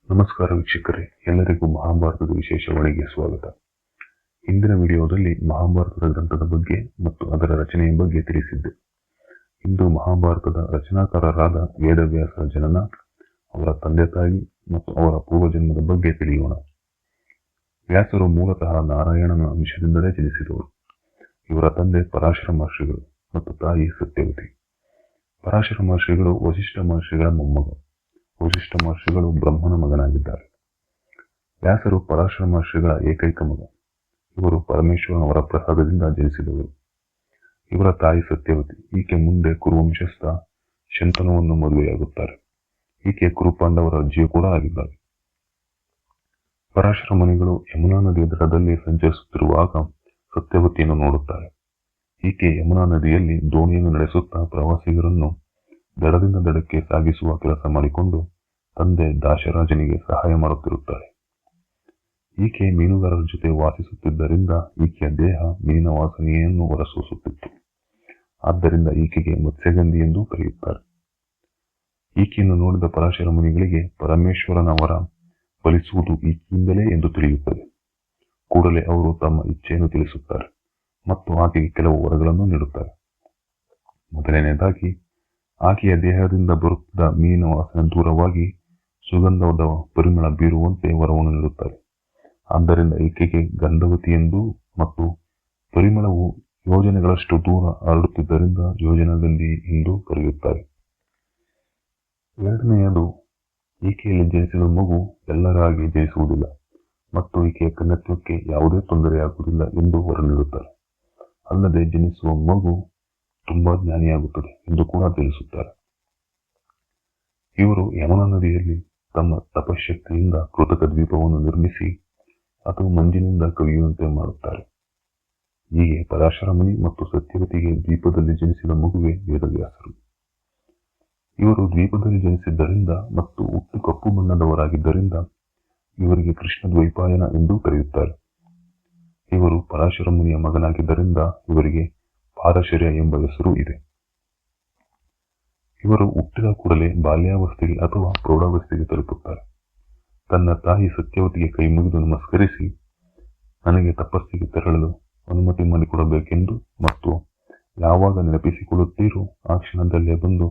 ನಮಸ್ಕಾರ ವೀಕ್ಷಕರೇ, ಎಲ್ಲರಿಗೂ ಮಹಾಭಾರತದ ವಿಶೇಷವಾಣಿಗೆ ಸ್ವಾಗತ. ಇಂದಿನ ವಿಡಿಯೋದಲ್ಲಿ ಮಹಾಭಾರತದ ಗ್ರಂಥದ ಬಗ್ಗೆ ಮತ್ತು ಅದರ ರಚನೆಯ ಬಗ್ಗೆ ತಿಳಿಸಿದ್ದೆ. ಇಂದು ಮಹಾಭಾರತದ ರಚನಾಕಾರರಾದ ವೇದವ್ಯಾಸರ ಜನನ, ಅವರ ತಂದೆ ತಾಯಿ ಮತ್ತು ಅವರ ಪೂರ್ವಜನ್ಮದ ಬಗ್ಗೆ ತಿಳಿಯೋಣ. ವ್ಯಾಸರು ಮೂಲತಃ ನಾರಾಯಣನ ಅಂಶದಿಂದಲೇ ಜನಿಸಿದವರು. ಇವರ ತಂದೆ ಪರಾಶರ ಮಹರ್ಷಿಗಳು ಮತ್ತು ತಾಯಿ ಸತ್ಯವತಿ. ಪರಾಶರ ಮಹರ್ಷಿಗಳು ವಸಿಷ್ಠ ಮಹರ್ಷಿಗಳ ಮೊಮ್ಮಗ. ವಸಿಷ್ಠ ಮಹರ್ಷಿಗಳು ಬ್ರಹ್ಮನ ಮಗನಾಗಿದ್ದಾರೆ. ವ್ಯಾಸರು ಪರಾಶರ ಮಹರ್ಷಿಗಳ ಏಕೈಕ ಮಗ. ಇವರು ಪರಮೇಶ್ವರನ ವರಪ್ರಸಾದದಿಂದ ಜನಿಸಿದವರು. ಇವರ ತಾಯಿ ಸತ್ಯವತಿ. ಈಕೆ ಮುಂದೆ ಕುರುವಂಶಸ್ಥ ಶಂತನುವನ್ನು ಮದುವೆಯಾಗುತ್ತಾರೆ. ಈಕೆ ಕುರುಪಾಂಡವರ ಅಜ್ಜಿಯೂ ಕೂಡ ಆಗಿದ್ದಾರೆ. ಪರಾಶರ ಮುನಿಗಳು ಯಮುನಾ ನದಿಯ ದಡದಲ್ಲಿ ಸಂಚರಿಸುತ್ತಿರುವಾಗ ಸತ್ಯವತಿಯನ್ನು ನೋಡುತ್ತಾರೆ. ಈಕೆ ಯಮುನಾ ನದಿಯಲ್ಲಿ ದೋಣಿಯನ್ನು ನಡೆಸುತ್ತಾ ಪ್ರವಾಸಿಗರನ್ನು ದಡದಿಂದ ದಡಕ್ಕೆ ಸಾಗಿಸುವ ಕೆಲಸ ಮಾಡಿಕೊಂಡು ತಂದೆ ದಾಶರಾಜನಿಗೆ ಸಹಾಯ ಮಾಡುತ್ತಿರುತ್ತಾರೆ. ಈಕೆ ಮೀನುಗಾರರ ಜೊತೆ ವಾಸಿಸುತ್ತಿದ್ದರಿಂದ ಈಕೆಯ ದೇಹ ಮೀನಿನ ವಾಸನೆಯನ್ನು ಹೊರಸೂಸುತ್ತಿತ್ತು. ಆದ್ದರಿಂದ ಈಕೆಗೆ ಮತ್ಸ್ಯಗಂಧಿ ಎಂದು ಕರೆಯುತ್ತಾರೆ. ಈಕೆಯನ್ನು ನೋಡಿದ ಪರಾಶರ ಮುನಿಗಳಿಗೆ ಪರಮೇಶ್ವರನ ವರ ಫಲಿಸುವುದು ಈಕೆಯಿಂದಲೇ ಎಂದು ತಿಳಿಯುತ್ತದೆ. ಕೂಡಲೇ ಅವರು ತಮ್ಮ ಇಚ್ಛೆಯನ್ನು ತಿಳಿಸುತ್ತಾರೆ ಮತ್ತು ಆಕೆಗೆ ಕೆಲವು ವರಗಳನ್ನು ನೀಡುತ್ತಾರೆ. ಮೊದಲನೆಯದಾಗಿ, ಆಕೆಯ ದೇಹದಿಂದ ಬರುತ್ತಿದ್ದ ಮೀನಿನ ವಾಸನೆ ದೂರವಾಗಿ ಸುಗಂಧದ ಪರಿಮಳ ಬೀರುವಂತೆ ವರವನ್ನು ನೀಡುತ್ತಾರೆ. ಆದ್ದರಿಂದ ಈಕೆಗೆ ಗಂಧವತಿ ಎಂದು ಮತ್ತು ಪರಿಮಳವು ಯೋಜನೆಗಳಷ್ಟು ದೂರ ಹರಡುತ್ತಿದ್ದರಿಂದ ಯೋಜನಗಂಧಿ ಎಂದು ಕರೆಯುತ್ತಾರೆ. ಎರಡನೆಯದು, ಈಕೆಯಲ್ಲಿ ಜನಿಸಿದ ಮಗು ಎಲ್ಲರ ಹಾಗೆ ಜನಿಸುವುದಿಲ್ಲ ಮತ್ತು ಈಕೆಯ ಕನ್ಯತ್ವಕ್ಕೆ ಯಾವುದೇ ತೊಂದರೆಯಾಗುವುದಿಲ್ಲ ಎಂದು ವರ ನೀಡುತ್ತಾರೆ. ಅಲ್ಲದೆ ಜನಿಸುವ ಮಗು ತುಂಬಾ ಜ್ಞಾನಿಯಾಗುತ್ತದೆ ಎಂದು ಕೂಡ ತಿಳಿಸುತ್ತಾರೆ. ಇವರು ಯಮುನಾ ನದಿಯಲ್ಲಿ ತಮ್ಮ ತಪಶಕ್ತಿಯಿಂದ ಕೃತಕ ದ್ವೀಪವನ್ನು ನಿರ್ಮಿಸಿ ಅದು ಮಂಜಿನಿಂದ ಕವಿಯುವಂತೆ ಮಾಡುತ್ತಾರೆ. ಹೀಗೆ ಪರಾಶರ ಮುನಿ ಮತ್ತು ಸತ್ಯವತಿಗೆ ದ್ವೀಪದಲ್ಲಿ ಜನಿಸಿದ ಮಗುವೆ ವೇದವ್ಯಾಸರು. ಇವರು ದ್ವೀಪದಲ್ಲಿ ಜನಿಸಿದ್ದರಿಂದ ಮತ್ತು ಹುಟ್ಟು ಕಪ್ಪು ಬಣ್ಣದವರಾಗಿದ್ದರಿಂದ ಇವರಿಗೆ ಕೃಷ್ಣ ದ್ವೈಪಾಯನ ಎಂದು ಕರೆಯುತ್ತಾರೆ. ಇವರು ಪರಾಶರ ಮುನಿಯ ಮಗನಾಗಿದ್ದರಿಂದ ಇವರಿಗೆ ಪಾರಶರ್ಯ ಎಂಬ ಹೆಸರು ಇದೆ. ಇವರು ಹುಟ್ಟಿದ ಕೂಡಲೇ ಬಾಲ್ಯಾವಸ್ಥೆಗೆ ಅಥವಾ ಪ್ರೌಢಾವಸ್ಥೆಗೆ ತಲುಪುತ್ತಾರೆ. ತನ್ನ ತಾಯಿ ಸತ್ಯವತಿಗೆ ಕೈ ಮುಗಿದು ನಮಸ್ಕರಿಸಿ ನನಗೆ ತಪಸ್ಸಿಗೆ ತೆರಳಲು ಅನುಮತಿ ಮಾಡಿಕೊಡಬೇಕೆಂದು ಮತ್ತು ಯಾವಾಗ ನೆನಪಿಸಿಕೊಳ್ಳುತ್ತೀರೋ ಆ ಕ್ಷಣದಲ್ಲೇ ಬಂದು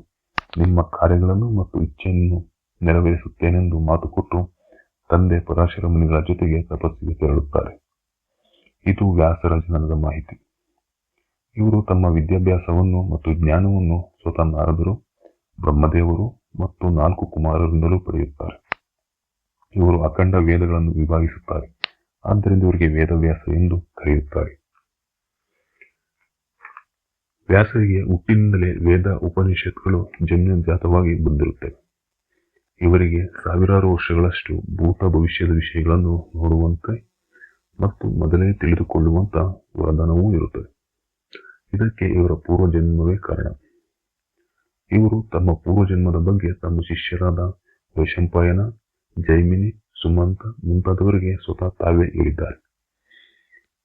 ನಿಮ್ಮ ಕಾರ್ಯಗಳನ್ನು ಮತ್ತು ಇಚ್ಛೆಯನ್ನು ನೆರವೇರಿಸುತ್ತೇನೆಂದು ಮಾತು ಕೊಟ್ಟು ತಂದೆ ಪರಾಶರ ಮುನಿಗಳ ಜೊತೆಗೆ ತಪಸ್ಸಿಗೆ ತೆರಳುತ್ತಾರೆ. ಇದು ವ್ಯಾಸರ ಜನನದ ಮಾಹಿತಿ. ಇವರು ತಮ್ಮ ವಿದ್ಯಾಭ್ಯಾಸವನ್ನು ಮತ್ತು ಜ್ಞಾನವನ್ನು ಸ್ವತಃ ನಾರದರು, ಬ್ರಹ್ಮದೇವರು ಮತ್ತು 4 ಕುಮಾರರಿಂದಲೂ ಪಡೆಯುತ್ತಾರೆ. ಇವರು ಅಖಂಡ ವೇದಗಳನ್ನು ವಿಭಾಗಿಸುತ್ತಾರೆ. ಆದ್ದರಿಂದ ಇವರಿಗೆ ವೇದವ್ಯಾಸ ಎಂದು ಕರೆಯುತ್ತಾರೆ. ವ್ಯಾಸರಿಗೆ ಹುಟ್ಟಿನಿಂದಲೇ ವೇದ ಉಪನಿಷತ್ಗಳು ಜನ್ಮಜಾತವಾಗಿ ಬಂದಿರುತ್ತವೆ. ಇವರಿಗೆ ಸಾವಿರಾರು ವರ್ಷಗಳಷ್ಟು ಭೂತ ಭವಿಷ್ಯದ ವಿಷಯಗಳನ್ನು ನೋಡುವಂತೆ ಮತ್ತು ಮೊದಲೇ ತಿಳಿದುಕೊಳ್ಳುವಂತ ವರದಾನವೂ ಇರುತ್ತದೆ. ಇದಕ್ಕೆ ಇವರ ಪೂರ್ವಜನ್ಮವೇ ಕಾರಣ. ಇವರು ತಮ್ಮ ಪೂರ್ವಜನ್ಮದ ಬಗ್ಗೆ ತಮ್ಮ ಶಿಷ್ಯರಾದ ವೈಶಂಪಾಯನ, ಜೈಮಿನಿ, ಸುಮಂತ ಮುಂತಾದವರಿಗೆ ಸ್ವತಃ ತಾವೇ ಹೇಳಿದ್ದಾರೆ.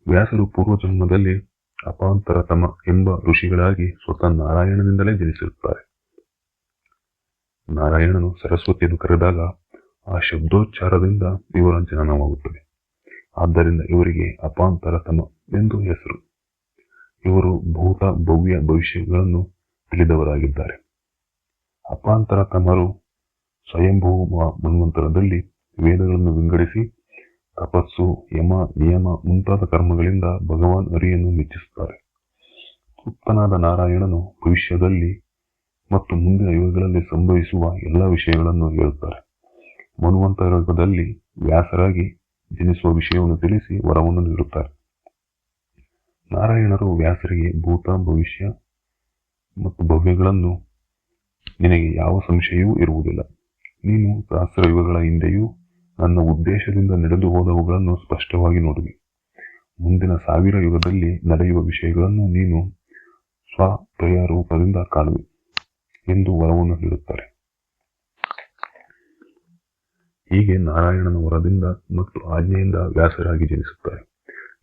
ವ್ಯಾಸರು ಪೂರ್ವಜನ್ಮದಲ್ಲಿ ಅಪಾಂತರತಮ ಎಂಬ ಋಷಿಗಳಾಗಿ ಸ್ವತಃ ನಾರಾಯಣನಿಂದಲೇ ಜನಿಸಿರುತ್ತಾರೆ. ನಾರಾಯಣನು ಸರಸ್ವತಿಯನ್ನು ಕರೆದಾಗ ಆ ಶಬ್ದೋಚ್ಚಾರದಿಂದ ಇವರ ಜನನವಾಗುತ್ತದೆ. ಆದ್ದರಿಂದ ಇವರಿಗೆ ಅಪಾಂತರತಮ ಎಂದು ಹೆಸರು. ಇವರು ಭೂತ ಭವ್ಯ ಭವಿಷ್ಯಗಳನ್ನು ತಿಳಿದವರಾಗಿದ್ದಾರೆ. ಅಪಾಂತರತಮರು ಸ್ವಯಂಭೂ ಮನ್ವಂತರದಲ್ಲಿ ವೇದಗಳನ್ನು ವಿಂಗಡಿಸಿ ತಪಸ್ಸು, ಯಮ, ನಿಯಮ ಮುಂತಾದ ಕರ್ಮಗಳಿಂದ ಭಗವಾನ್ ಹರಿಯನ್ನು ಮೆಚ್ಚಿಸುತ್ತಾರೆ. ತೃಪ್ತನಾದ ನಾರಾಯಣನು ಭವಿಷ್ಯದಲ್ಲಿ ಮತ್ತು ಮುಂದಿನ ಯುಗಗಳಲ್ಲಿ ಸಂಭವಿಸುವ ಎಲ್ಲ ವಿಷಯಗಳನ್ನು ಹೇಳುತ್ತಾರೆ. ಮನ್ವಂತರ ಯುಗದಲ್ಲಿ ವ್ಯಾಸರಾಗಿ ಜನಿಸುವ ವಿಷಯವನ್ನು ತಿಳಿಸಿ ವರವನ್ನು ನೀಡುತ್ತಾರೆ. ನಾರಾಯಣರು ವ್ಯಾಸರಿಗೆ ಭೂತ ಭವಿಷ್ಯ ಮತ್ತು ಭವ್ಯಗಳನ್ನು ನಿನಗೆ ಯಾವ ಸಂಶಯವೂ ಇರುವುದಿಲ್ಲ. ನೀನು ಸಹಸ್ರ ಯುಗಗಳ ಹಿಂದೆಯೂ ನನ್ನ ಉದ್ದೇಶದಿಂದ ನಡೆದು ಹೋದವುಗಳನ್ನು ಸ್ಪಷ್ಟವಾಗಿ ನೋಡುವೆ. ಮುಂದಿನ 1000 ಯುಗದಲ್ಲಿ ನಡೆಯುವ ವಿಷಯಗಳನ್ನು ನೀನು ಸ್ವಪ್ರಯರೂಪದಿಂದ ಕಾಣುವೆ ಎಂದು ವರವನ್ನು ನೀಡುತ್ತಾರೆ. ಹೀಗೆ ನಾರಾಯಣನ ವರದಿಂದ ಮತ್ತು ಆಜ್ಞೆಯಿಂದ ವ್ಯಾಸರಾಗಿ ಜನಿಸುತ್ತಾರೆ.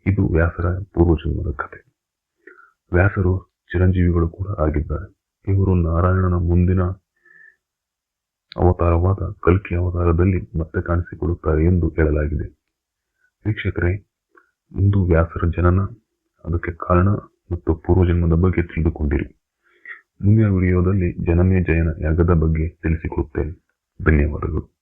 ಇದು ವ್ಯಾಸರ ಪೂರ್ವಜನ್ಮದ ಕಥೆ. ವ್ಯಾಸರು ಚಿರಂಜೀವಿಗಳು ಕೂಡ ಆಗಿದ್ದಾರೆ. ಇವರು ನಾರಾಯಣನ ಮುಂದಿನ ಅವತಾರವಾದ ಕಲ್ಕಿ ಅವತಾರದಲ್ಲಿ ಮತ್ತೆ ಕಾಣಿಸಿಕೊಳ್ಳುತ್ತಾರೆ ಎಂದು ಹೇಳಲಾಗಿದೆ. ವೀಕ್ಷಕರೇ, ಇಂದು ವ್ಯಾಸರ ಜನನ, ಅದಕ್ಕೆ ಕಾರಣ ಮತ್ತು ಪೂರ್ವಜನ್ಮದ ಬಗ್ಗೆ ತಿಳಿದುಕೊಂಡಿರಿ. ಮುಂದಿನ ವಿಡಿಯೋದಲ್ಲಿ ಜನಮೇಜಯನ ಯಾಗದ ಬಗ್ಗೆ ತಿಳಿಸಿಕೊಡುತ್ತೇನೆ. ಧನ್ಯವಾದಗಳು.